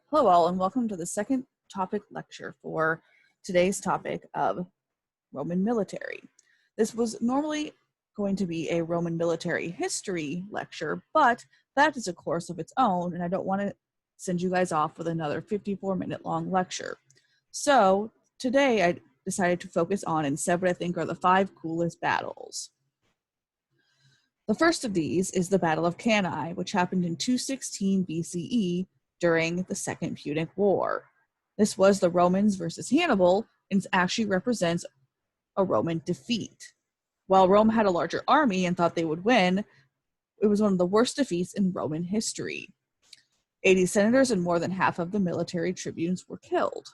Hello all, and welcome to the second topic lecture for today's topic of Roman military. This was normally going to be a Roman military history lecture, but that is a course of its own, and I don't want to send you guys off with another 54-minute long lecture. So today I decided to focus on and said what I think are the 5 coolest battles. The first of these is the Battle of Cannae, which happened in 216 BCE during the Second Punic War. This was the Romans versus Hannibal, and actually represents a Roman defeat. While Rome had a larger army and thought they would win, it was one of the worst defeats in Roman history. 80 senators and more than half of the military tribunes were killed.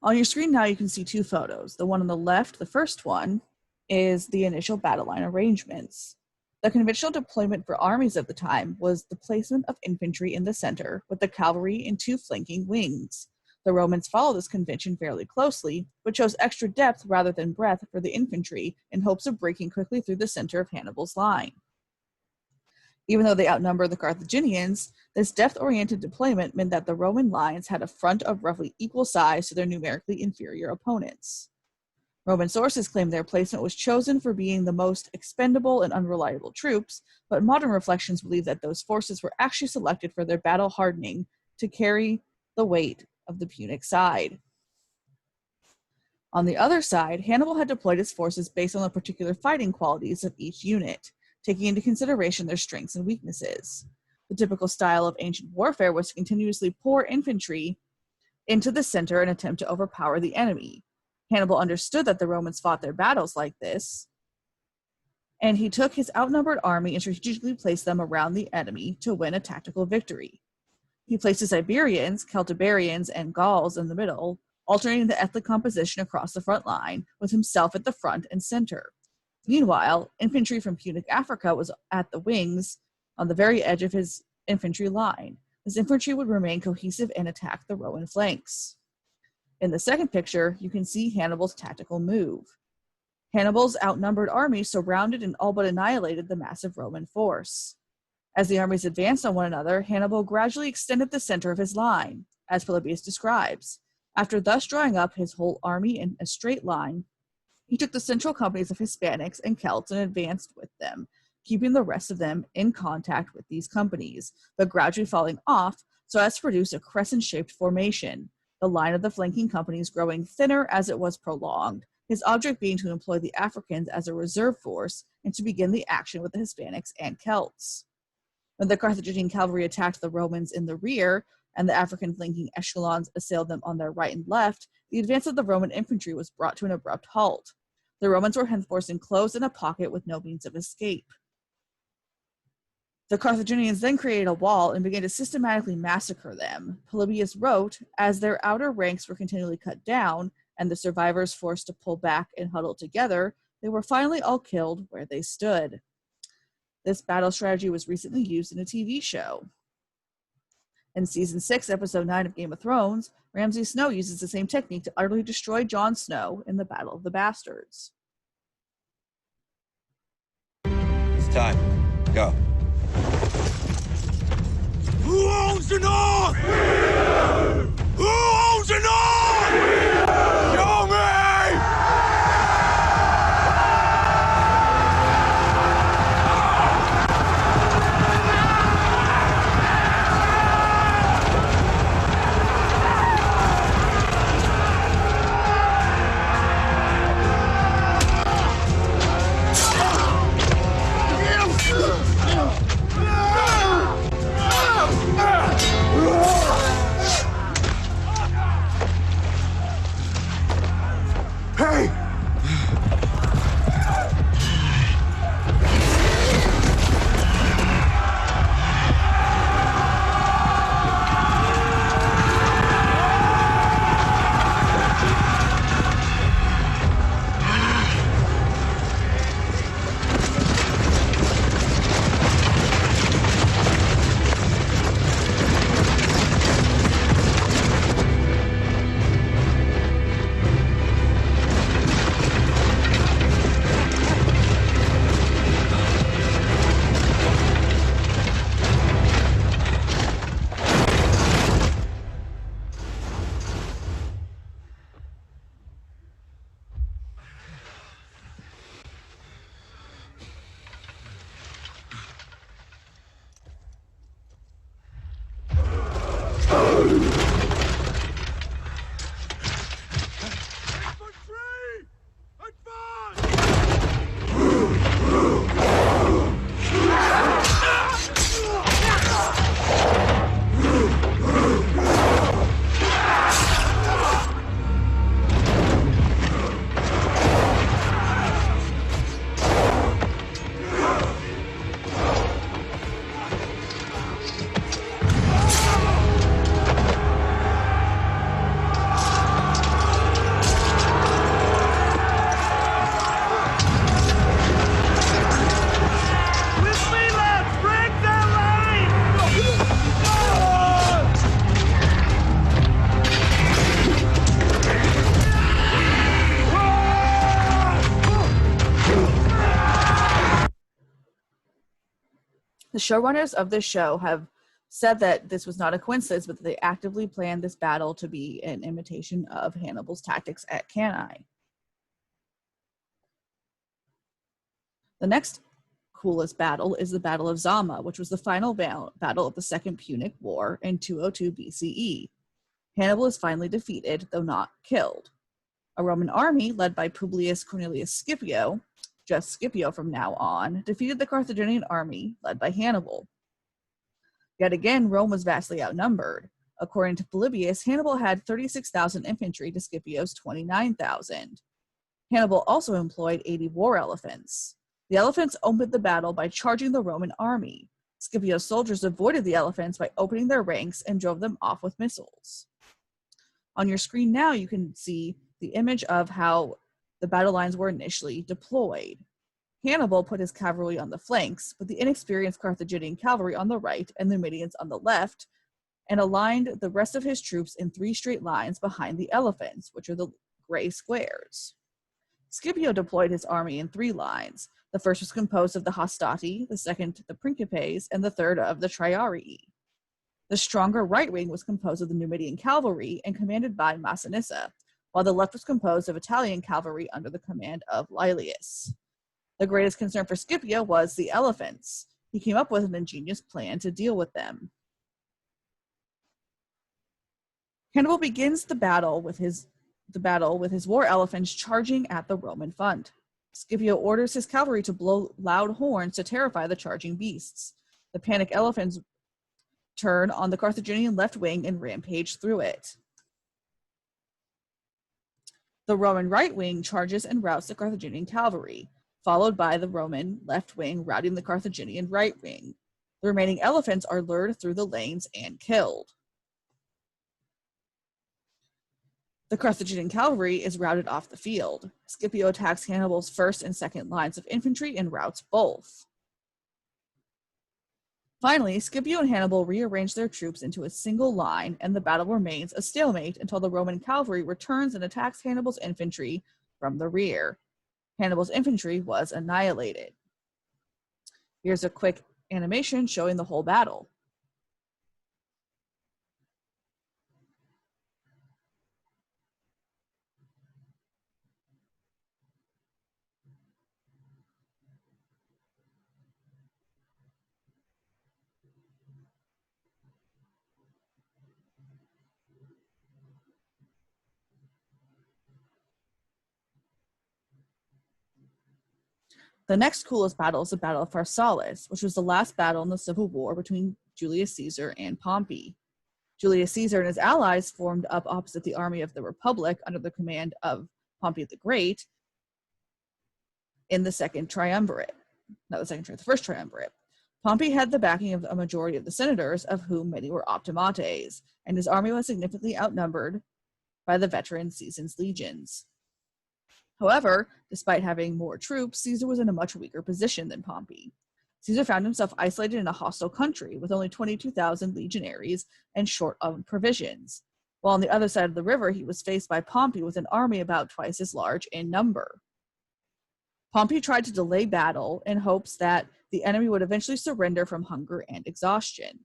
On your screen now you can see 2 photos. The one on the left, the first one, is the initial battle line arrangements. The conventional deployment for armies of the time was the placement of infantry in the center with the cavalry in 2 flanking wings. The Romans followed this convention fairly closely, but chose extra depth rather than breadth for the infantry in hopes of breaking quickly through the center of Hannibal's line. Even though they outnumbered the Carthaginians, this depth-oriented deployment meant that the Roman lines had a front of roughly equal size to their numerically inferior opponents. Roman sources claim their placement was chosen for being the most expendable and unreliable troops, but modern reflections believe that those forces were actually selected for their battle hardening to carry the weight of the Punic side. On the other side, Hannibal had deployed his forces based on the particular fighting qualities of each unit, taking into consideration their strengths and weaknesses. The typical style of ancient warfare was to continuously pour infantry into the center and attempt to overpower the enemy. Hannibal understood that the Romans fought their battles like this, and he took his outnumbered army and strategically placed them around the enemy to win a tactical victory. He placed his Iberians, Celtiberians, and Gauls in the middle, alternating the ethnic composition across the front line, with himself at the front and center. Meanwhile, infantry from Punic Africa was at the wings on the very edge of his infantry line. This infantry would remain cohesive and attack the Roman flanks. In the second picture, you can see Hannibal's tactical move. Hannibal's outnumbered army surrounded and all but annihilated the massive Roman force. As the armies advanced on one another, Hannibal gradually extended the center of his line, as Polybius describes. After thus drawing up his whole army in a straight line, he took the central companies of Hispanics and Celts and advanced with them, keeping the rest of them in contact with these companies, but gradually falling off so as to produce a crescent-shaped formation, the line of the flanking companies growing thinner as it was prolonged, his object being to employ the Africans as a reserve force and to begin the action with the Hispanics and Celts. When the Carthaginian cavalry attacked the Romans in the rear and the African flanking echelons assailed them on their right and left, the advance of the Roman infantry was brought to an abrupt halt. The Romans were henceforth enclosed in a pocket with no means of escape. The Carthaginians then created a wall and began to systematically massacre them. Polybius wrote, as their outer ranks were continually cut down and the survivors forced to pull back and huddle together, they were finally all killed where they stood. This battle strategy was recently used in a TV show. In Season 6, Episode 9 of Game of Thrones, Ramsay Snow uses the same technique to utterly destroy Jon Snow in the Battle of the Bastards. It's time. Go. Who owns the North? We do! Who owns the North? We do! Show me! Infantry! Advance! With me, lads! Break their line! The showrunners of this show have said that this was not a coincidence, but that they actively planned this battle to be an imitation of Hannibal's tactics at Cannae. The next coolest battle is the Battle of Zama, which was the final battle of the Second Punic War in 202 BCE. Hannibal is finally defeated, though not killed. A Roman army led by Publius Cornelius Scipio, just Scipio from now on, defeated the Carthaginian army led by Hannibal. Yet again, Rome was vastly outnumbered. According to Polybius, Hannibal had 36,000 infantry to Scipio's 29,000. Hannibal also employed 80 war elephants. The elephants opened the battle by charging the Roman army. Scipio's soldiers avoided the elephants by opening their ranks and drove them off with missiles. On your screen now, you can see the image of how the battle lines were initially deployed. Hannibal put his cavalry on the flanks, but the inexperienced Carthaginian cavalry on the right and the Numidians on the left, and aligned the rest of his troops in 3 straight lines behind the elephants, which are the gray squares. Scipio deployed his army in 3 lines. The first was composed of the Hastati, the second the Principes, and the third of the Triarii. The stronger right wing was composed of the Numidian cavalry and commanded by Massinissa, while the left was composed of Italian cavalry under the command of Laelius. The greatest concern for Scipio was the elephants. He came up with an ingenious plan to deal with them. Hannibal begins the battle with his war elephants charging at the Roman front. Scipio orders his cavalry to blow loud horns to terrify the charging beasts. The panicked elephants turn on the Carthaginian left wing and rampage through it. The Roman right wing charges and routs the Carthaginian cavalry, followed by the Roman left wing routing the Carthaginian right wing. The remaining elephants are lured through the lanes and killed. The Carthaginian cavalry is routed off the field. Scipio attacks Hannibal's first and second lines of infantry and routs both. Finally, Scipio and Hannibal rearrange their troops into a single line, and the battle remains a stalemate until the Roman cavalry returns and attacks Hannibal's infantry from the rear. Hannibal's infantry was annihilated. Here's a quick animation showing the whole battle. The next coolest battle is the Battle of Pharsalus, which was the last battle in the civil war between Julius Caesar and Pompey. Julius Caesar and his allies formed up opposite the army of the Republic under the command of Pompey the Great in the first triumvirate. Pompey had the backing of a majority of the senators, of whom many were optimates, and his army was significantly outnumbered by the veteran Caesar's legions. However, despite having more troops, Caesar was in a much weaker position than Pompey. Caesar found himself isolated in a hostile country with only 22,000 legionaries and short of provisions, while on the other side of the river he was faced by Pompey with an army about twice as large in number. Pompey tried to delay battle in hopes that the enemy would eventually surrender from hunger and exhaustion.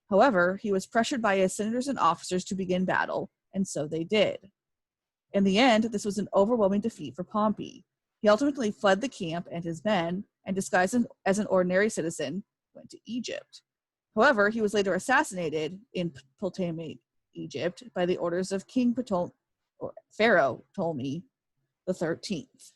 However, he was pressured by his senators and officers to begin battle, and so they did. In the end, this was an overwhelming defeat for Pompey. He ultimately fled the camp and his men, and disguised as an ordinary citizen, went to Egypt. However, he was later assassinated in Ptolemaic Egypt by the orders of King or Pharaoh Ptolemy the 13th.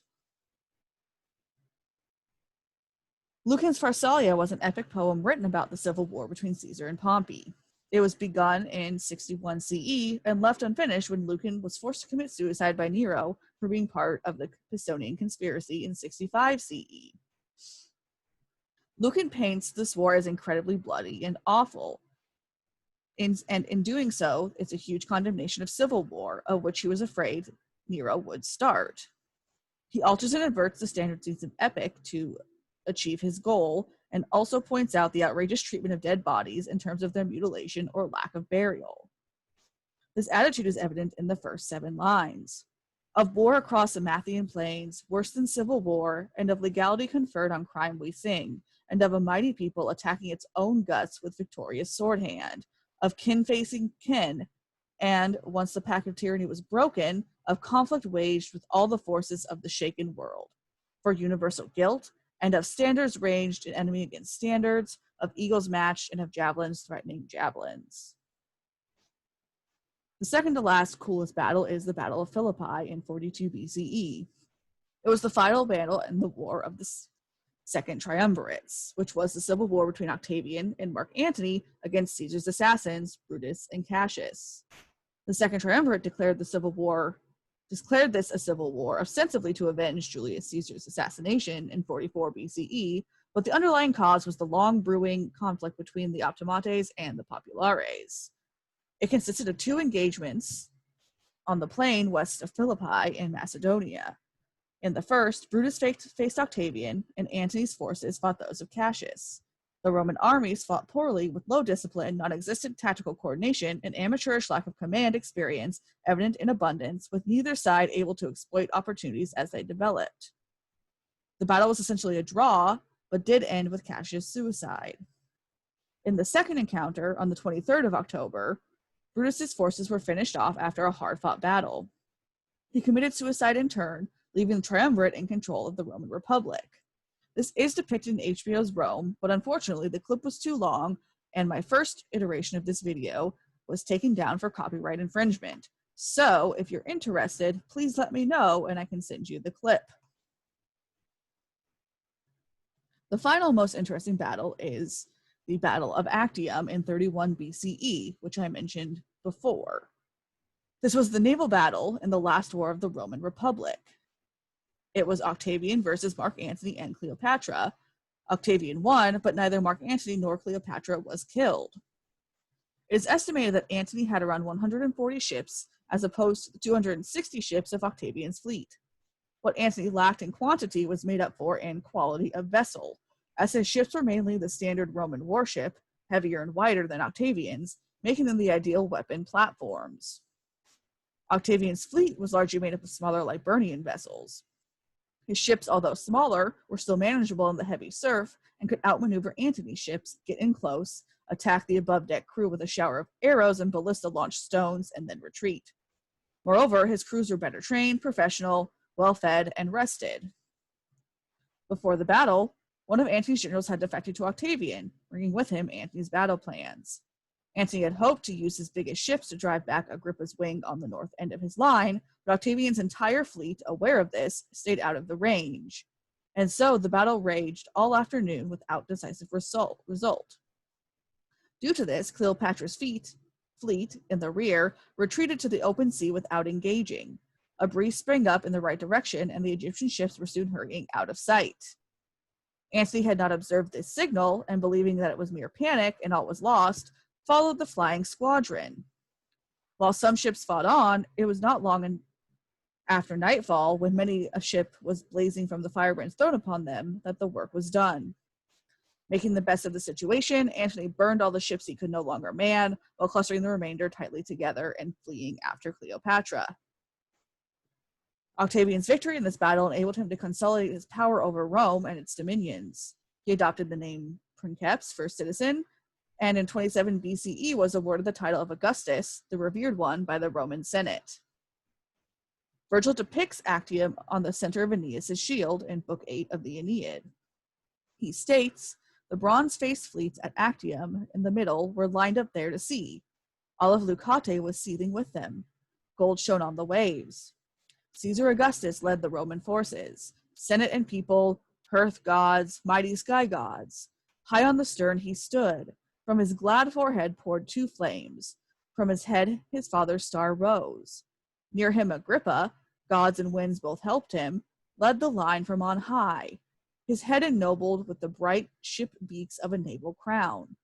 Lucan's Pharsalia was an epic poem written about the civil war between Caesar and Pompey. It was begun in 61 CE and left unfinished when Lucan was forced to commit suicide by Nero for being part of the Pisonian conspiracy in 65 CE. Lucan paints this war as incredibly bloody and awful. And in doing so, it's a huge condemnation of civil war, of which he was afraid Nero would start. He alters and inverts the standard scenes of epic to achieve his goal, and also points out the outrageous treatment of dead bodies in terms of their mutilation or lack of burial. This attitude is evident in the first 7 lines. Of war across the Mathian plains, worse than civil war, and of legality conferred on crime we sing, and of a mighty people attacking its own guts with victorious sword hand, of kin facing kin, and, once the pact of tyranny was broken, of conflict waged with all the forces of the shaken world, for universal guilt, and of standards ranged in enemy against standards, of eagles matched, and of javelins threatening javelins. The second to last coolest battle is the Battle of Philippi in 42 BCE. It was the final battle in the War of the Second Triumvirates, which was the civil war between Octavian and Mark Antony against Caesar's assassins, Brutus and Cassius. The Second Triumvirate declared this a civil war ostensibly to avenge Julius Caesar's assassination in 44 BCE, but the underlying cause was the long brewing conflict between the Optimates and the Populares. It consisted of 2 engagements on the plain west of Philippi in Macedonia. In the first, Brutus faced Octavian, and Antony's forces fought those of Cassius. The Roman armies fought poorly with low discipline, non-existent tactical coordination, and amateurish lack of command experience evident in abundance, with neither side able to exploit opportunities as they developed. The battle was essentially a draw, but did end with Cassius' suicide. In the second encounter, on the 23rd of October, Brutus's forces were finished off after a hard-fought battle. He committed suicide in turn, leaving the triumvirate in control of the Roman Republic. This is depicted in HBO's Rome, but unfortunately the clip was too long, and my first iteration of this video was taken down for copyright infringement. So, if you're interested, please let me know and I can send you the clip. The final most interesting battle is the Battle of Actium in 31 BCE, which I mentioned before. This was the naval battle in the last war of the Roman Republic. It was Octavian versus Mark Antony and Cleopatra. Octavian won, but neither Mark Antony nor Cleopatra was killed. It is estimated that Antony had around 140 ships, as opposed to the 260 ships of Octavian's fleet. What Antony lacked in quantity was made up for in quality of vessel, as his ships were mainly the standard Roman warship, heavier and wider than Octavian's, making them the ideal weapon platforms. Octavian's fleet was largely made up of smaller Liburnian vessels. His ships, although smaller, were still manageable in the heavy surf and could outmaneuver Antony's ships, get in close, attack the above-deck crew with a shower of arrows and ballista-launched stones, and then retreat. Moreover, his crews were better trained, professional, well-fed, and rested. Before the battle, one of Antony's generals had defected to Octavian, bringing with him Antony's battle plans. Antony had hoped to use his biggest ships to drive back Agrippa's wing on the north end of his line, but Octavian's entire fleet, aware of this, stayed out of the range. And so the battle raged all afternoon without decisive result. Due to this, Cleopatra's fleet in the rear retreated to the open sea without engaging. A breeze sprang up in the right direction, and the Egyptian ships were soon hurrying out of sight. Antony had not observed this signal, and believing that it was mere panic and all was lost, followed the flying squadron. While some ships fought on, it was not long after nightfall, when many a ship was blazing from the firebrands thrown upon them, that the work was done. Making the best of the situation, Antony burned all the ships he could no longer man, while clustering the remainder tightly together and fleeing after Cleopatra. Octavian's victory in this battle enabled him to consolidate his power over Rome and its dominions. He adopted the name Princeps, first citizen, and in 27 BCE was awarded the title of Augustus, the revered one, by the Roman Senate. Virgil depicts Actium on the center of Aeneas' shield in Book 8 of the Aeneid. He states, "The bronze-faced fleets at Actium in the middle were lined up there to see. All of Leucate was seething with them. Gold shone on the waves. Caesar Augustus led the Roman forces, Senate and people, hearth gods, mighty sky gods. High on the stern he stood. From his glad forehead poured two flames. From his head his father's star rose. Near him Agrippa, gods and winds both helped him, led the line from on high, his head ennobled with the bright ship beaks of a naval crown.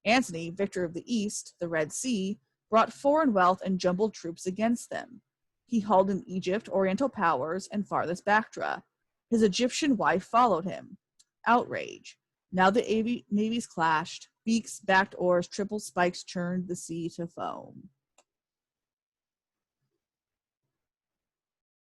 Antony, victor of the East, the Red Sea, brought foreign wealth and jumbled troops against them. He hauled in Egypt, Oriental powers, and farthest Bactria. His Egyptian wife followed him. Outrage. Now the navies clashed. Beaks, backed oars, triple spikes churned the sea to foam.